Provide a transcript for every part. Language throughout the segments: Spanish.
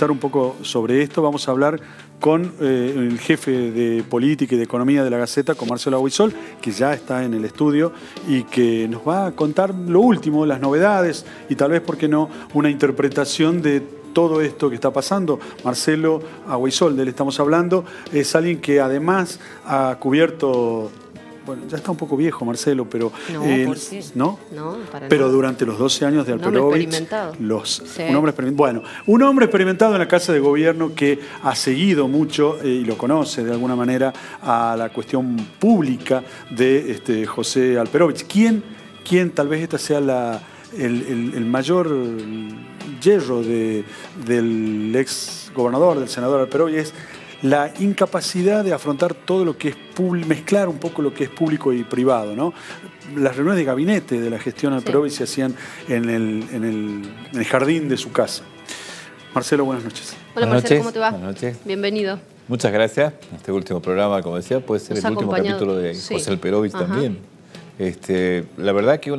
Un poco sobre esto, vamos a hablar con el jefe de política y de economía de la Gaceta, con Marcelo Aguisol, que ya está en el estudio y que nos va a contar lo último, las novedades y tal vez, ¿por qué no?, una interpretación de todo esto que está pasando. Marcelo Aguisol, de él estamos hablando, es alguien que además ha cubierto... Bueno, ya está un poco viejo Marcelo, pero... No, ¿por qué? ¿No? No, para pero nada. durante los 12 años de Alperovich... Un hombre experimentado. Sí. Un hombre experimentado en la Casa de Gobierno que ha seguido mucho y lo conoce de alguna manera a la cuestión pública de José Alperovich. ¿Quién tal vez esta sea el mayor yerro del ex gobernador, del senador Alperovich? Es la incapacidad de afrontar todo lo que es mezclar un poco lo que es público y privado, ¿no? Las reuniones de gabinete de la gestión Alperovich se hacían en el jardín de su casa. Marcelo, buenas noches. Hola Marcelo, ¿cómo te va? Buenas noches. Bienvenido. Muchas gracias. Este último programa, como decía, puede ser el último capítulo de José Alperovich también. La verdad que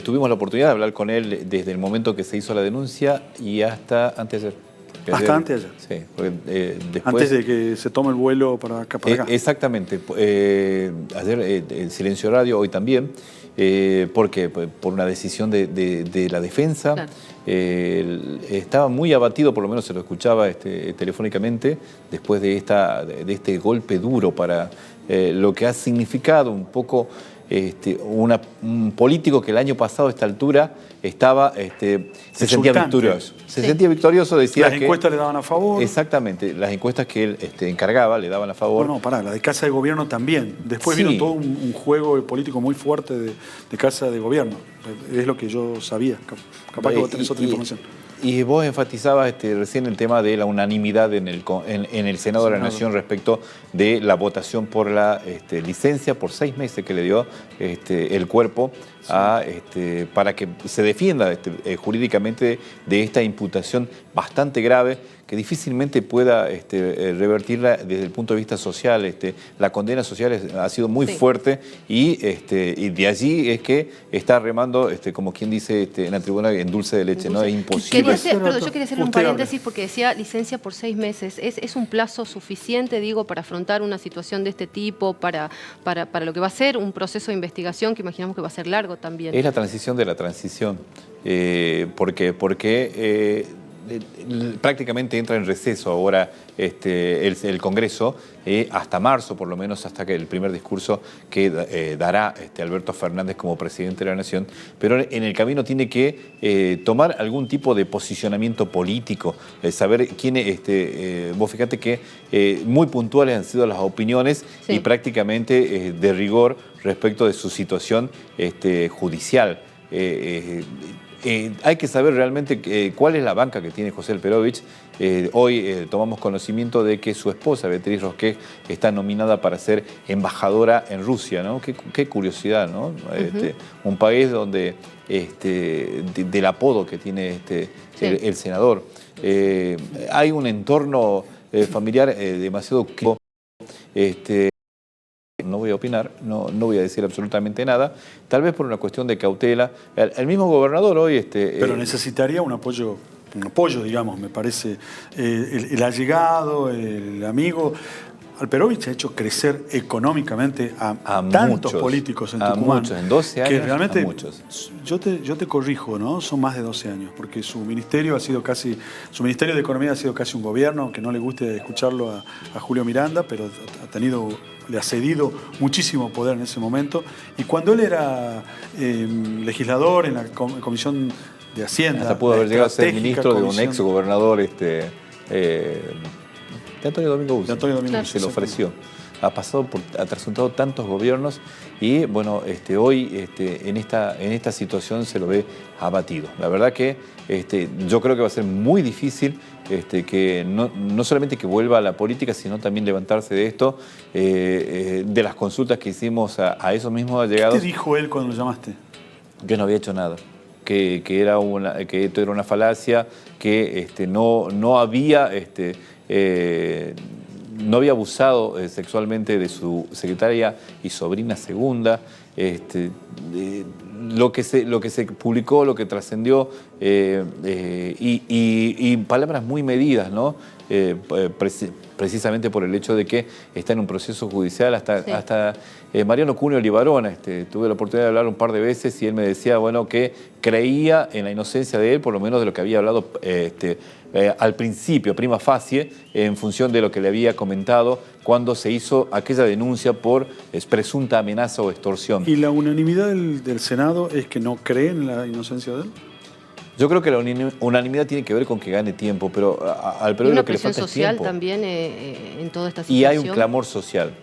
tuvimos la oportunidad de hablar con él desde el momento que se hizo la denuncia y hasta antes de ayer. Hasta antes de ayer. Sí, porque después... Antes de que se tome el vuelo para acá. Exactamente. Ayer Silencio Radio, hoy también, porque por una decisión de la defensa, claro. Estaba muy abatido, por lo menos se lo escuchaba telefónicamente, después de este golpe duro para lo que ha significado un poco un político que el año pasado a esta altura estaba, se sentía victorioso. Se sentía victorioso, decía que... Las encuestas le daban a favor. Exactamente, las encuestas que él encargaba le daban a favor. No, pará, la de Casa de Gobierno también. Después vino todo un juego político muy fuerte de Casa de Gobierno. Es lo que yo sabía. Capaz que vos tenés otra información. Y vos enfatizabas recién el tema de la unanimidad en el Senado de la Nación respecto de la votación por la licencia por 6 meses que le dio el cuerpo para que se defienda jurídicamente de esta imputación bastante grave que difícilmente pueda revertirla desde el punto de vista social. La condena social ha sido muy fuerte y de allí es que está remando, como quien dice en la tribuna, en dulce de leche, ¿no? Es imposible. Yo quería hacer un paréntesis porque decía licencia por 6 meses. ¿Es un plazo suficiente, digo, para afrontar una situación de este tipo, para lo que va a ser un proceso de investigación que imaginamos que va a ser largo también? Es la transición de la transición. Porque prácticamente entra en receso ahora el Congreso hasta marzo, por lo menos hasta que el primer discurso que dará Alberto Fernández como presidente de la Nación, pero en el camino tiene que tomar algún tipo de posicionamiento político, saber quién vos fíjate que muy puntuales han sido las opiniones y prácticamente de rigor respecto de su situación judicial. Hay que saber realmente cuál es la banca que tiene José Alperovich. Hoy tomamos conocimiento de que su esposa, Beatriz Rosquet, está nominada para ser embajadora en Rusia, ¿no? Qué curiosidad, ¿no? Un país donde del apodo que tiene el senador. Hay un entorno familiar demasiado... No voy a opinar, no voy a decir absolutamente nada, tal vez por una cuestión de cautela. El mismo gobernador hoy... Pero necesitaría un apoyo, digamos, me parece, el allegado, el amigo. Alperovich ha hecho crecer económicamente a tantos políticos en Tucumán. Muchos, en 12 años, que realmente, a muchos. Yo te corrijo, ¿no? Son más de 12 años, porque su ministerio de Economía ha sido casi un gobierno, aunque no le guste escucharlo a Julio Miranda, pero le ha cedido muchísimo poder en ese momento. Y cuando él era legislador en la Comisión de Hacienda... Hasta pudo haber llegado a ser ministro de un ex gobernador... de Antonio Domingo Bussi. Claro. Se lo ofreció. Ha resultado tantos gobiernos y bueno, hoy en esta situación se lo ve abatido. La verdad que yo creo que va a ser muy difícil que no solamente que vuelva a la política, sino también levantarse de esto, de las consultas que hicimos a esos mismos allegados. ¿Qué te dijo él cuando lo llamaste? Que no había hecho nada. Que esto era una falacia, que no había abusado sexualmente de su secretaria y sobrina segunda. lo que se publicó, lo que trascendió, y palabras muy medidas, ¿no? Precisamente por el hecho de que está en un proceso judicial. Hasta Mariano Cuneo Libarona, tuve la oportunidad de hablar un par de veces y él me decía, bueno, que creía en la inocencia de él, por lo menos de lo que había hablado al principio, prima facie, en función de lo que le había comentado cuando se hizo aquella denuncia por presunta amenaza o extorsión. ¿Y la unanimidad del Senado es que no creen en la inocencia de él? Yo creo que la unanimidad tiene que ver con que gane tiempo, pero al Perú lo que le falta es tiempo. ¿Y una presión social también en toda esta situación? Y hay un clamor social.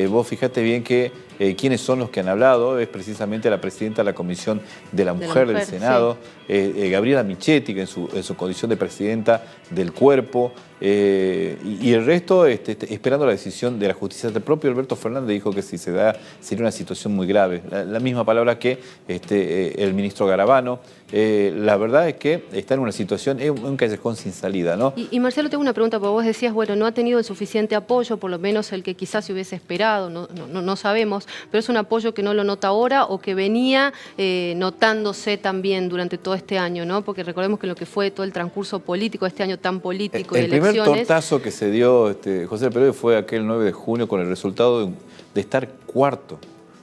Vos fijate bien que quiénes son los que han hablado, es precisamente la presidenta de la Comisión de la Mujer del Senado, sí. Gabriela Michetti, que en su condición de presidenta del cuerpo, y el resto esperando la decisión de la justicia. El propio Alberto Fernández dijo que si se da sería una situación muy grave. La misma palabra que el ministro Garabano. La verdad es que está en una situación, es un callejón sin salida, ¿no? Y Marcelo, tengo una pregunta, porque vos decías, bueno, no ha tenido el suficiente apoyo, por lo menos el que quizás se hubiese esperado, no sabemos, pero es un apoyo que no lo nota ahora o que venía notándose también durante todo este año, ¿no? Porque recordemos que lo que fue todo el transcurso político, este año tan político de elecciones. El primer tortazo que se dio José Perú fue aquel 9 de junio con el resultado de estar cuarto.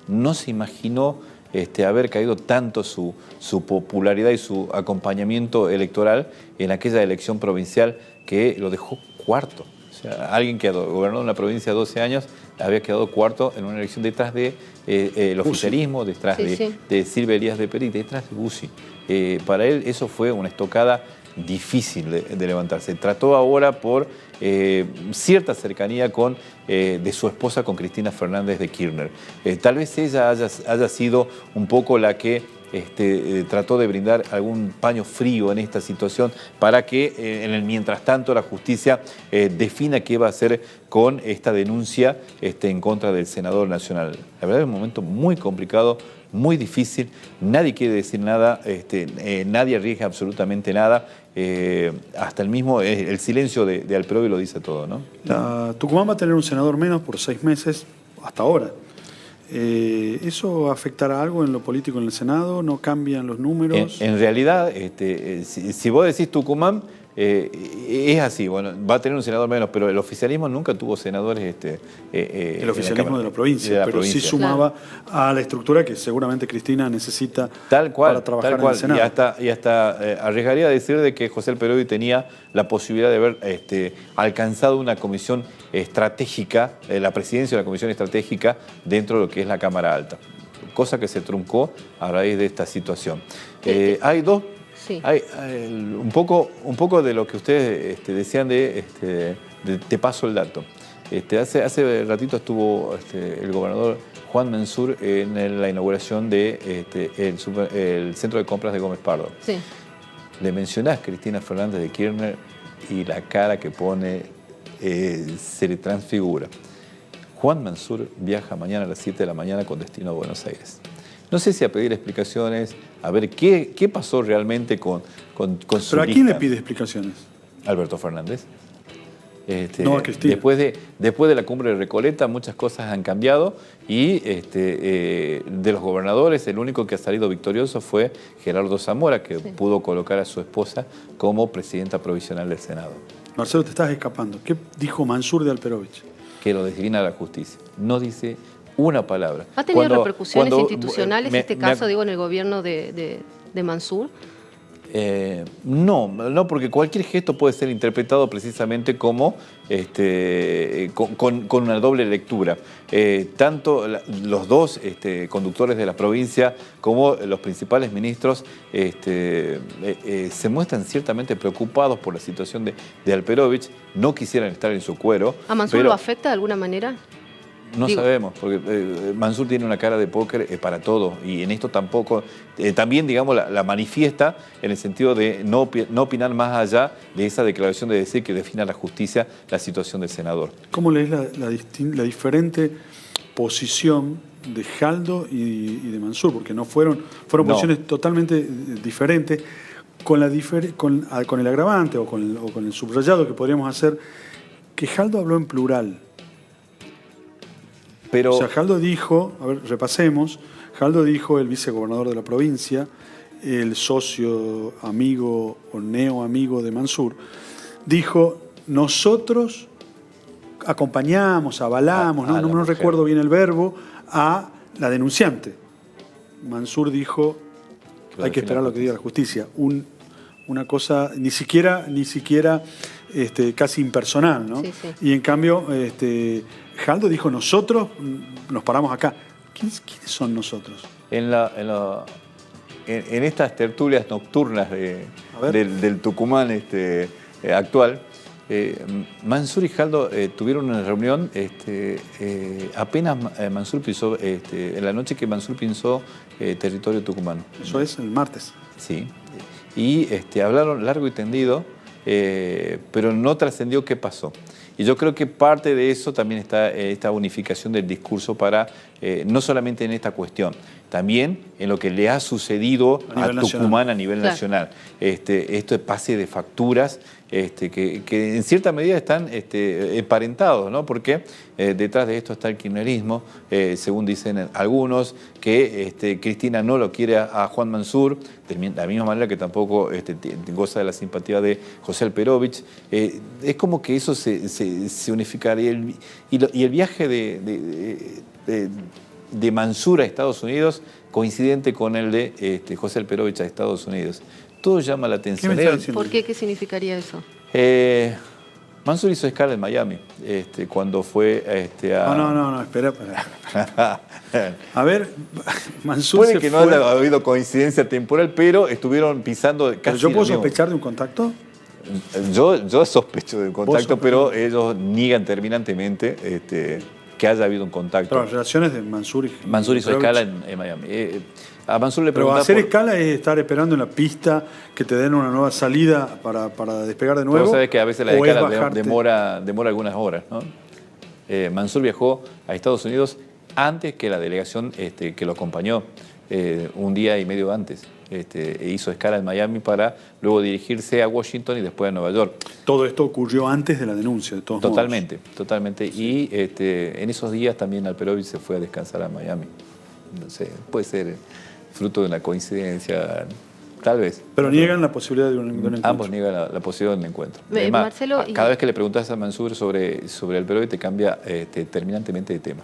No se imaginó haber caído tanto su popularidad y su acompañamiento electoral en aquella elección provincial que lo dejó cuarto. O sea, alguien que gobernó una provincia 12 años había quedado cuarto en una elección detrás de el oficialismo, detrás de Silvia Elías de Peri, detrás de Bussi. Para él eso fue una estocada difícil de levantarse. Trató ahora por cierta cercanía de su esposa con Cristina Fernández de Kirchner. Tal vez ella haya sido un poco la que trató de brindar algún paño frío en esta situación para que en el mientras tanto la justicia defina qué va a hacer con esta denuncia en contra del senador nacional. La verdad es un momento muy complicado, muy difícil, nadie quiere decir nada, nadie arriesga absolutamente nada, hasta el silencio de Alperovi lo dice todo, ¿no? Tucumán va a tener un senador menos por 6 meses, hasta ahora. ¿Eso afectará algo en lo político en el Senado? ¿No cambian los números? En realidad, si vos decís Tucumán, es así, bueno, va a tener un senador menos, pero el oficialismo nunca tuvo senadores. El oficialismo de la provincia, sí sumaba a la estructura que seguramente Cristina necesita para trabajar en el Senado. Y hasta arriesgaría a decir de que José Alperovi tenía la posibilidad de haber alcanzado una comisión estratégica, la presidencia de la comisión estratégica dentro de lo que es la Cámara Alta, cosa que se truncó a raíz de esta situación. Hay dos. Sí. Hay un poco de lo que ustedes decían te paso el dato. Hace ratito estuvo el gobernador Juan Mansur en la inauguración del centro de compras de Gómez Pardo. Sí. Le mencionás Cristina Fernández de Kirchner y la cara que pone se le transfigura. Juan Mansur viaja mañana a las 7 de la mañana con destino a Buenos Aires. No sé si a pedir explicaciones, a ver qué pasó realmente con su ¿Pero a quién le pide explicaciones? Alberto Fernández. No a Cristina. Después de la cumbre de Recoleta muchas cosas han cambiado y de los gobernadores el único que ha salido victorioso fue Gerardo Zamora, que pudo colocar a su esposa como presidenta provisional del Senado. Marcelo, te estás escapando. ¿Qué dijo Mansur de Alperovich? Que lo defina la justicia. No dice una palabra. ¿Ha tenido repercusiones institucionales este caso, en el gobierno de Mansur? No, porque cualquier gesto puede ser interpretado precisamente como con una doble lectura. Tanto los dos conductores de la provincia como los principales ministros se muestran ciertamente preocupados por la situación de Alperovich, no quisieran estar en su cuero. ¿A Mansur lo afecta de alguna manera? No sabemos, porque Mansur tiene una cara de póker para todo y en esto tampoco, también digamos la manifiesta en el sentido de no opinar más allá de esa declaración de decir que defina la justicia la situación del senador. ¿Cómo lees la diferente posición de Jaldo y de Mansur? Porque fueron posiciones totalmente diferentes, con el agravante o con el subrayado que podríamos hacer, que Jaldo habló en plural. O sea, Jaldo dijo, a ver, repasemos, Jaldo dijo, el vicegobernador de la provincia, el socio amigo o neoamigo de Mansur, dijo, nosotros acompañamos, avalamos, no recuerdo bien el verbo, a la denunciante. Mansur dijo, hay que esperar lo que diga la justicia. Una cosa ni siquiera casi impersonal, ¿no? Sí, sí. Y en cambio, Jaldo dijo, nosotros nos paramos acá. ¿Quiénes son nosotros? En estas tertulias nocturnas del Tucumán actual, Mansur y Jaldo tuvieron una reunión apenas Mansur pisó, en la noche que Mansur pisó territorio tucumano. Eso es el martes. Sí. Y hablaron largo y tendido, pero no trascendió qué pasó. Y yo creo que parte de eso también está esta unificación del discurso para, no solamente en esta cuestión, también en lo que le ha sucedido a Tucumán a nivel nacional. Esto de pase de facturas, que en cierta medida están emparentados, ¿no? Porque detrás de esto está el kirchnerismo, según dicen algunos, que Cristina no lo quiere a Juan Mansur, de la misma manera que tampoco goza de la simpatía de José Alperovich. Es como que eso se unificaría. Y el viaje de Mansur a Estados Unidos coincidente con el de José Alperovich a Estados Unidos. Todo llama la atención. ¿Por qué? ¿Qué significaría eso? Mansur hizo escala en Miami cuando fue a... No, espera. A ver, Mansur puede que no haya habido coincidencia temporal, pero estuvieron pisando casi... ¿Pero yo puedo sospechar de un contacto? Yo sospecho de un contacto, pero ellos niegan terminantemente que haya habido un contacto. Pero las relaciones de Mansur y... Mansur hizo escala en Miami. A Mansur le pero hacer escala es estar esperando en la pista que te den una nueva salida para despegar de nuevo. Vos sabés que a veces la escala demora algunas horas, ¿no? Mansur viajó a Estados Unidos antes que la delegación que lo acompañó, un día y medio antes. Hizo escala en Miami para luego dirigirse a Washington y después a Nueva York. Todo esto ocurrió antes de la denuncia, de todos modos. Totalmente. Sí. Y en esos días también Alperovich se fue a descansar a Miami. No sé, puede ser fruto de una coincidencia, tal vez. Pero niegan la posibilidad de un encuentro. Ambos niegan la posibilidad de un encuentro. Además, Marcelo, cada vez que le preguntas a Mansur sobre Alperovich te cambia terminantemente de tema.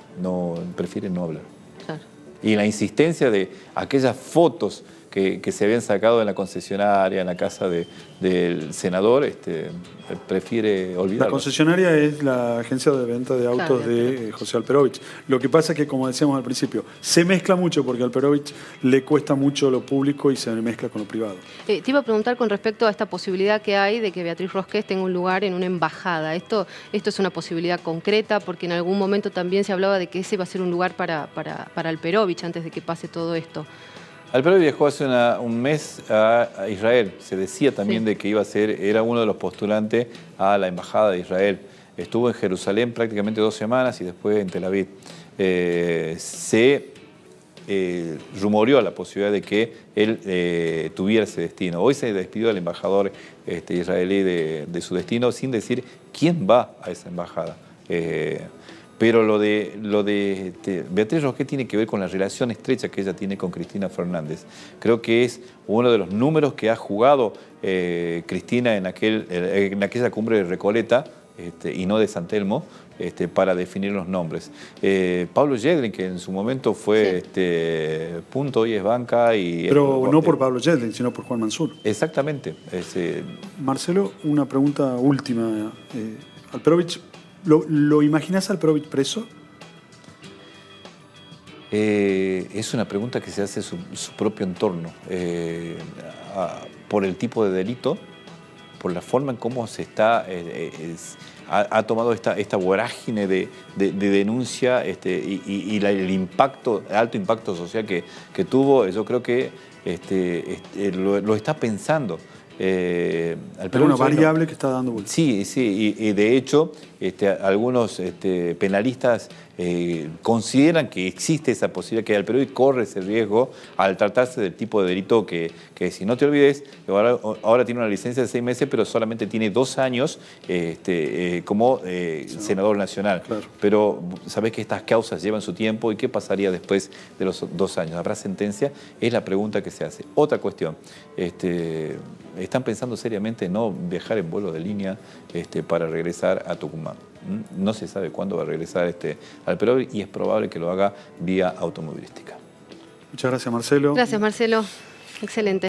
Prefiere no hablar. Claro. Y la insistencia de aquellas fotos que se habían sacado en la concesionaria, en la casa del senador, prefiere olvidarlo. La concesionaria es la agencia de venta de autos de José Alperovich. Lo que pasa es que, como decíamos al principio, se mezcla mucho porque a Alperovich le cuesta mucho lo público y se mezcla con lo privado. Te iba a preguntar con respecto a esta posibilidad que hay de que Beatriz Rosqués tenga un lugar en una embajada. Esto es una posibilidad concreta porque en algún momento también se hablaba de que ese iba a ser un lugar para Alperovich antes de que pase todo esto. Alperovich viajó hace un mes a Israel. Se decía también de que era uno de los postulantes a la embajada de Israel. Estuvo en Jerusalén prácticamente 2 semanas y después en Tel Aviv. Se rumoreó la posibilidad de que él tuviera ese destino. Hoy se despidió al embajador israelí de su destino sin decir quién va a esa embajada. Pero lo de Beatriz Rosqués tiene que ver con la relación estrecha que ella tiene con Cristina Fernández. Creo que es uno de los números que ha jugado Cristina en aquella cumbre de Recoleta y no de San Telmo para definir los nombres. Pablo Yedlin, que en su momento fue punto y es banca. Pero no por Pablo Yedlin, sino por Juan Mansur. Exactamente. Marcelo, una pregunta última. Alperovich, ¿Lo imaginas Alperovich preso? Es una pregunta que se hace su propio entorno. Por el tipo de delito, por la forma en cómo se ha tomado esta vorágine de denuncia y el alto impacto social que tuvo, yo creo que lo está pensando. Pero una variable que está dando vuelta. Sí, y de hecho algunos penalistas consideran que existe esa posibilidad, que Alperovich corre ese riesgo al tratarse del tipo de delito que si no te olvides, ahora tiene una licencia de 6 meses, pero solamente tiene 2 años como senador nacional. Claro. Pero sabés que estas causas llevan su tiempo, ¿y qué pasaría después de los 2 años? ¿Habrá sentencia? Es la pregunta que se hace. Otra cuestión, están pensando seriamente en no viajar en vuelo de línea para regresar a Tucumán. No se sabe cuándo va a regresar Alperovich y es probable que lo haga vía automovilística. Muchas gracias, Marcelo. Gracias, Marcelo. Excelente.